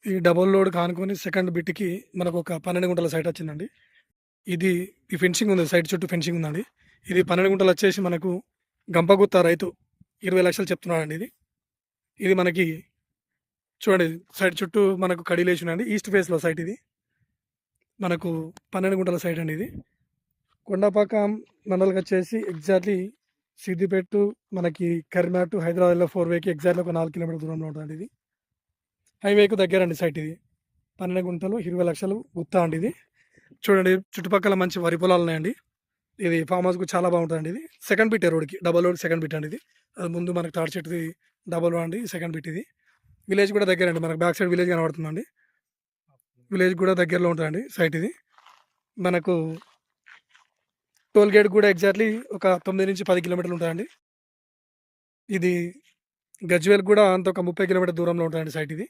ఈ double load కానుకొని second బిట్‌కి మనకొక 12 గుంటల సైట్ వచ్చిందండి. ఇది ఈ ఫెన్సింగ్ ఉంది. సైట్ చుట్టూ ఫెన్సింగ్ ఉందండి. ఇది 12 గుంటలు వచ్చేసి మనకు గంపగుత్త రైతు 20,00,000 చెప్తున్నాడండి ఇది. ఇది మనకి చూడండి సైట్ చుట్టూ మనకు కడీలేసినాయండి. ఈస్ట్ ఫేస్‌లో సైట్ ఇది. మనకు 12 గుంటల సైట్ అండి ఇది. కొండపాకం మండల్‌కొచ్చేసి ఎగ్జాక్ట్‌లీ సిద్దిపేట మనకి కరీంనగర్ టు హైదరాబాద్‌లో 4 వేకి ఎగ్జాక్ట్‌లీ ఒక 4 కిలోమీటర్ల దూరంలో ఉంటదండి ఇది. హైవేకు దగ్గరండి సైట్ ఇది. 12 గుంటలు 20,00,000 గుత్తా అండి ఇది. చూడండి చుట్టుపక్కల మంచి వరి పొలాలు ఉన్నాయండి. ఇది ఫామ్ హౌస్‌కు చాలా బాగుంటదండి ఇది. సెకండ్ బిట్టే రోడ్‌కి. డబుల్ రోడ్ సెకండ్ బిట్ అండి ఇది. అది ముందు మనకు తాటి చెట్టుది డబుల్ రోడ్ అండి. సెకండ్ బిట్ ఇది. విలేజ్ కూడా దగ్గరండి. మనకు బ్యాక్ సైడ్ విలేజ్ కనబడుతుందండి. విలేజ్ కూడా దగ్గరలో ఉంటదండి సైట్ ఇది. మనకు టోల్ గేట్ కూడా ఎగ్జాక్ట్‌లీ ఒక 9-10 కిలోమీటర్లు ఉంటదండి. ఇది గజ్వేల్ కూడా అంత ఒక 30 కిలోమీటర్ దూరంలో ఉంటదండి సైట్ ఇది.